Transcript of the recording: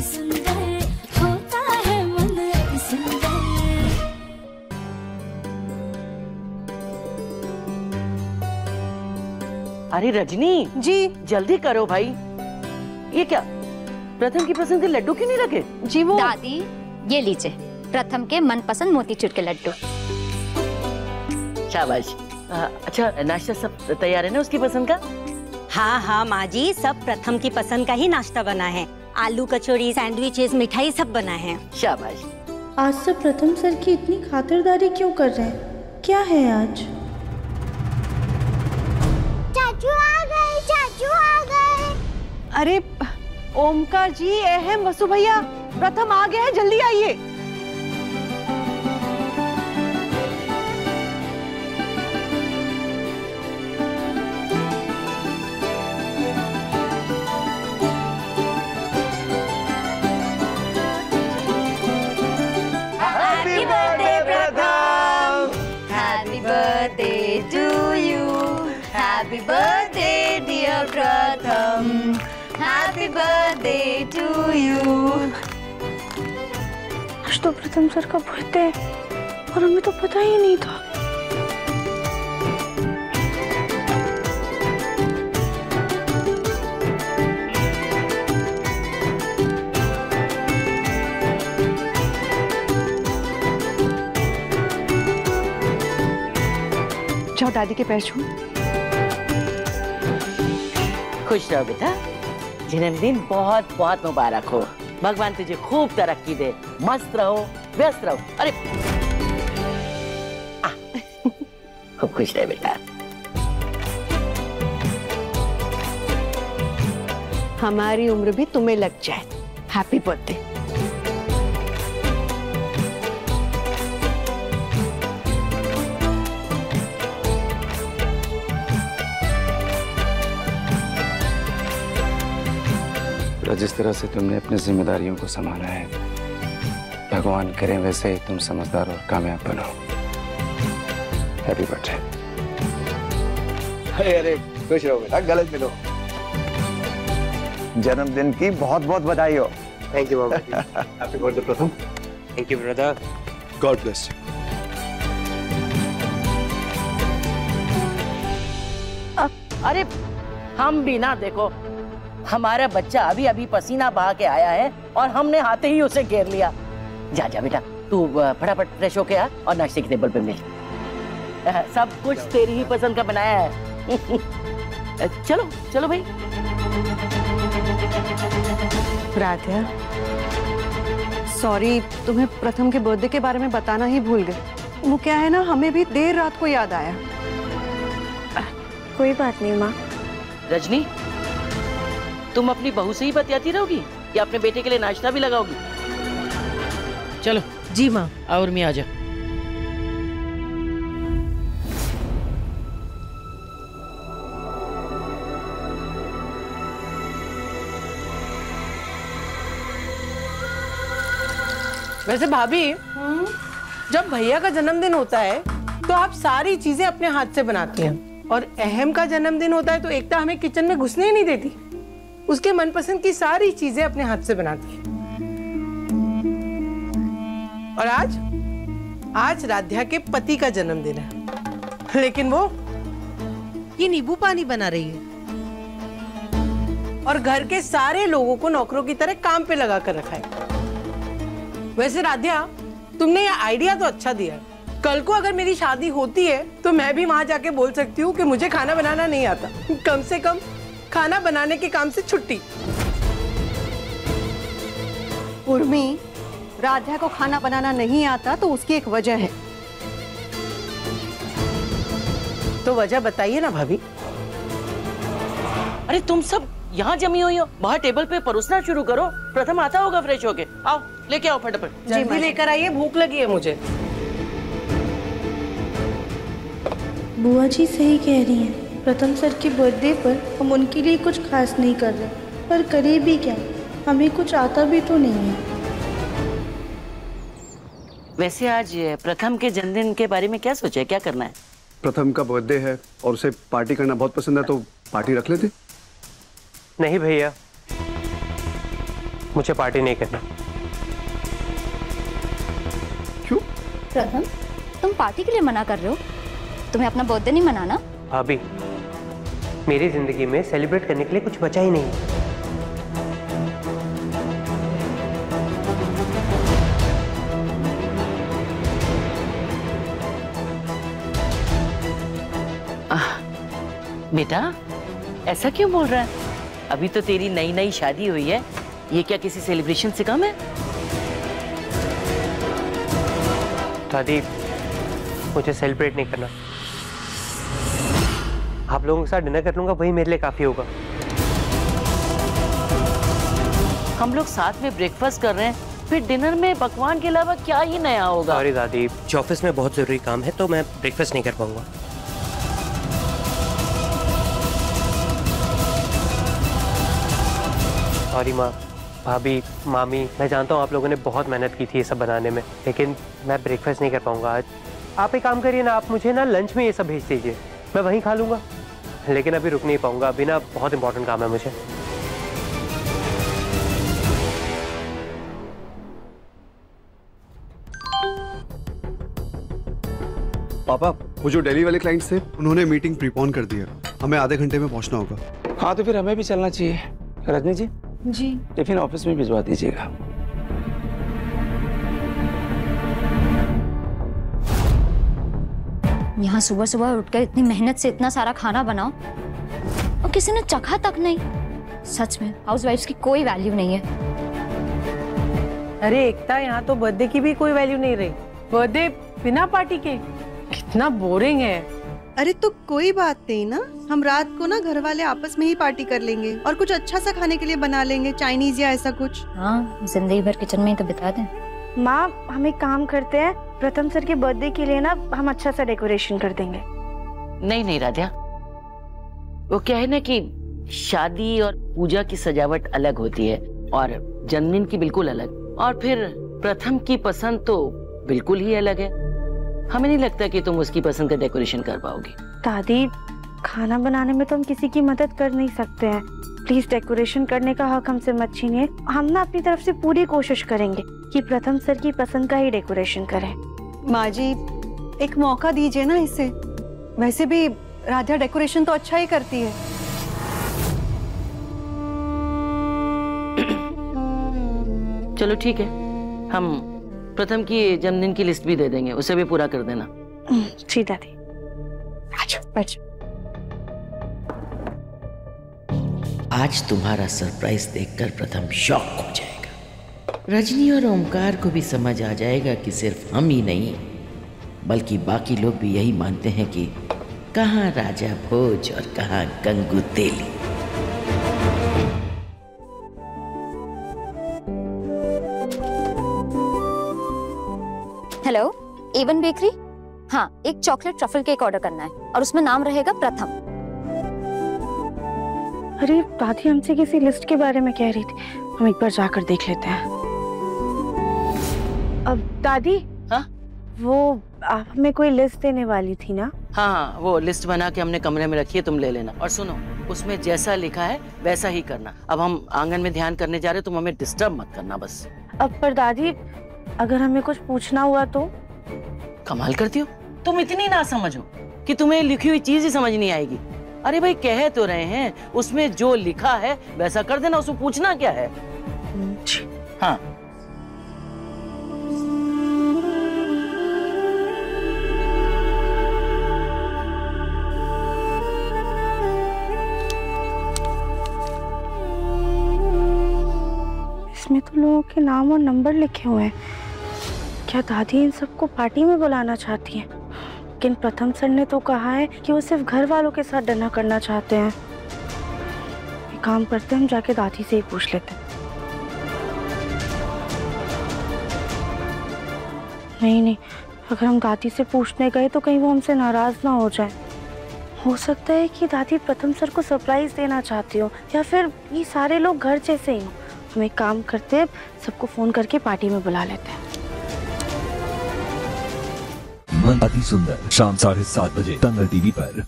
सुंदर होता है मन अति सुंदर। अरे रजनी जी जल्दी करो भाई। ये क्या प्रथम की पसंद के लड्डू क्यों नहीं रखे? जी वो दादी ये लीजिए प्रथम के मनपसंद मोतीचूर के लड्डू। शाबाश। अच्छा नाश्ता सब तैयार है ना उसकी पसंद का? हाँ हाँ माँ जी, सब प्रथम की पसंद का ही नाश्ता बना है। आलू कचौड़ी, सैंडविचेस, मिठाई सब बना है। शाबाश। आज सब प्रथम सर की इतनी खातिरदारी क्यों कर रहे हैं? क्या है आज? चाचू आ गए, चाचू आ गए। अरे ओमकार जी, अहम, वसु भैया, प्रथम आ गया है, जल्दी आइए। Happy birthday dear Pratham. Happy birthday to you. आज तो प्रथम सर का बर्थडे है और हमें तो पता ही नहीं था। जाओ दादी के पैर छू। खुश रहो बेटा, जन्मदिन बहुत बहुत मुबारक हो। भगवान तुझे खूब तरक्की दे, मस्त रहो, व्यस्त रहो। अरे खूब खुश रहे बेटा। हमारी उम्र भी तुम्हें लग जाए। Happy birthday. जिस तरह से तुमने अपनी जिम्मेदारियों को संभाला है, भगवान करे वैसे ही तुम समझदार और कामयाब बनो। Happy birthday. अरे खुश रहो बेटा, गलत मिलो। जन्मदिन की बहुत बहुत बधाई हो। थैंक यू बाबा। Happy birthday Pratham. Thank you brother. God bless. अरे हम भी ना देखो, हमारा बच्चा अभी अभी पसीना बहा के आया है और हमने आते ही उसे घेर लिया। जा जा बेटा, तू फटाफट फ्रेश होके आ और नाश्ते की टेबल पे मिल। सब कुछ तेरी ही पसंद का बनाया है। चलो चलो भाई। राधा, सॉरी, तुम्हें प्रथम के बर्थडे के बारे में बताना ही भूल गए। वो क्या है ना, हमें भी देर रात को याद आया। कोई बात नहीं माँ। रजनी, तुम अपनी बहू से ही बतियाती रहोगी या अपने बेटे के लिए नाश्ता भी लगाओगी? चलो। जी माँ। और मैं आजा। वैसे भाभी, जब भैया का जन्मदिन होता है तो आप सारी चीजें अपने हाथ से बनाती हैं, और अहम का जन्मदिन होता है तो एकता हमें किचन में घुसने ही नहीं देती। उसके मनपसंद की सारी चीजें अपने हाथ से बनाती है। और आज राध्या के पति का जन्मदिन है, लेकिन वो ये नींबू पानी बना रही है और घर के सारे लोगों को नौकरों की तरह काम पे लगा कर रखा है। वैसे राध्या, तुमने ये आइडिया तो अच्छा दिया है। कल को अगर मेरी शादी होती है तो मैं भी वहां जाके बोल सकती हूँ कि मुझे खाना बनाना नहीं आता, कम से कम खाना बनाने के काम से छुट्टी। उर्मी, राधा को खाना बनाना नहीं आता तो उसकी एक वजह है। तो वजह बताइए ना भाभी। अरे तुम सब यहाँ जमी हुई हो, बाहर टेबल पे परोसना शुरू करो। प्रथम आता होगा फ्रेश होके। आओ लेके आओ फटाफट। जल्दी लेकर आइए, भूख लगी है मुझे। बुआ जी सही कह रही हैं। प्रथम सर के बर्थडे पर हम उनके लिए कुछ खास नहीं कर रहे, पर करें भी क्या, हमें कुछ आता भी तो नहीं है। वैसे आज प्रथम के जन्मदिन के बारे में क्या सोचा है, क्या करना है? प्रथम का बर्थडे है और उसे पार्टी करना बहुत पसंद है, तो पार्टी रख लेते। नहीं भैया, मुझे पार्टी नहीं करना। क्यों? प्रथम, तुम पार्टी के लिए मना कर रहे हो? तुम्हें अपना बर्थडे नहीं मनाना? भाभी, मेरी जिंदगी में सेलिब्रेट करने के लिए कुछ बचा ही नहीं। बेटा ऐसा क्यों बोल रहा है? अभी तो तेरी नई नई शादी हुई है, ये क्या किसी सेलिब्रेशन से कम है? दादी, मुझे सेलिब्रेट नहीं करना। आप लोगों के साथ डिनर कर लूंगा, वही मेरे लिए काफी होगा। हम लोग साथ में ब्रेकफास्ट कर रहे हैं, फिर डिनर में पकवान के अलावा क्या ही नया होगा? सॉरी दादी, ऑफिस में बहुत जरूरी काम है तो मैं ब्रेकफास्ट नहीं कर पाऊंगा। सॉरी माँ, भाभी, मामी, मैं जानता हूँ आप लोगों ने बहुत मेहनत की थी ये सब बनाने में, लेकिन मैं ब्रेकफास्ट नहीं कर पाऊंगा आज। आप एक काम करिए ना, आप मुझे ना लंच में ये सब भेज दीजिए, मैं वहीं खा लूंगा। लेकिन अभी रुक नहीं पाऊंगा, अभी ना बहुत इंपॉर्टेंट काम है मुझे। पापा, वो जो दिल्ली वाले क्लाइंट्स थे, उन्होंने मीटिंग प्रीपोन कर दी है। हमें आधे घंटे में पहुंचना होगा। हाँ तो फिर हमें भी चलना चाहिए। रजनी जी, जी टिफिन ऑफिस में भिजवा दीजिएगा। यहाँ सुबह सुबह उठकर इतनी मेहनत से इतना सारा खाना बनाओ और किसी ने चखा तक नहीं। सच में हाउसवाइफ्स की कोई वैल्यू नहीं है। अरे एकता, यहाँ तो बर्थडे की भी कोई वैल्यू नहीं रही। बर्थडे बिना पार्टी के कितना बोरिंग है। अरे तो कोई बात नहीं ना, हम रात को ना घर वाले आपस में ही पार्टी कर लेंगे और कुछ अच्छा सा खाने के लिए बना लेंगे, चाइनीज या ऐसा कुछ। हाँ, जिंदगी भर किचन में ही तो बिता दें। माँ, हम एक काम करते हैं, प्रथम सर के बर्थडे के लिए ना हम अच्छा सा डेकोरेशन कर देंगे। नहीं नहीं राधिया, वो क्या है ना कि शादी और पूजा की सजावट अलग होती है और जन्मदिन की बिल्कुल अलग, और फिर प्रथम की पसंद तो बिल्कुल ही अलग है। हमें नहीं लगता कि तुम उसकी पसंद का डेकोरेशन कर पाओगी। दादी, खाना बनाने में तो हम किसी की मदद कर नहीं सकते हैं। प्लीज डेकोरेशन करने का हक हमसे मत छीनिए। हम ना अपनी तरफ से पूरी कोशिश करेंगे कि प्रथम सर की पसंद का ही डेकोरेशन करें। माँ जी, एक मौका दीजिए ना इसे। वैसे भी राधिया डेकोरेशन तो अच्छा ही करती है। चलो ठीक है, हम प्रथम की जन्मदिन की लिस्ट भी दे देंगे, उसे भी पूरा कर देना। जी दादी। अच्छा। आज तुम्हारा सरप्राइज देखकर प्रथम शॉक हो जाएगा। रजनी और ओमकार को भी समझ आ जाएगा कि सिर्फ हम ही नहीं बल्कि बाकी लोग भी यही मानते हैं कि कहाँ राजा भोज और कहाँ Gangu Teli. Hello, Avon bakery. हाँ, एक चॉकलेट ट्रफल केक ऑर्डर करना है और उसमें नाम रहेगा प्रथम। अरे दादी हमसे किसी लिस्ट के बारे में कह रही थी, हम एक बार जाकर देख लेते हैं। अब दादी, हाँ? वो आप हमें कोई लिस्ट देने वाली थी ना? हाँ, वो लिस्ट बना के हमने कमरे में रखी है, तुम ले लेना। और सुनो, उसमें जैसा लिखा है वैसा ही करना। अब हम आंगन में ध्यान करने जा रहे, तुम हमें डिस्टर्ब मत करना बस। अब पर दादी, अगर हमें कुछ पूछना हुआ तो? कमाल करती हो तुम, इतनी ना समझो कि तुम्हें लिखी हुई चीज ही समझ नहीं आएगी। अरे भाई, कह तो रहे हैं, उसमें जो लिखा है वैसा कर देना, उसमें पूछना क्या है? हाँ। इसमें तो लोगों के नाम और नंबर लिखे हुए हैं। क्या दादी इन सबको पार्टी में बुलाना चाहती हैं? लेकिन प्रथम सर ने तो कहा है कि वो सिर्फ घर वालों के साथ डिनर करना चाहते हैं। एक काम करते हैं, हम जाके दादी से ही पूछ लेते हैं। नहीं, अगर हम दादी से पूछने गए तो कहीं वो हमसे नाराज ना हो जाए। हो सकता है कि दादी प्रथम सर को सरप्राइज देना चाहती हो, या फिर ये सारे लोग घर जैसे ही हो। हम एक काम करते हैं, सबको फोन करके पार्टी में बुला लेते हैं। मन अति सुंदर, शाम 7:30 बजे तंगल टीवी पर।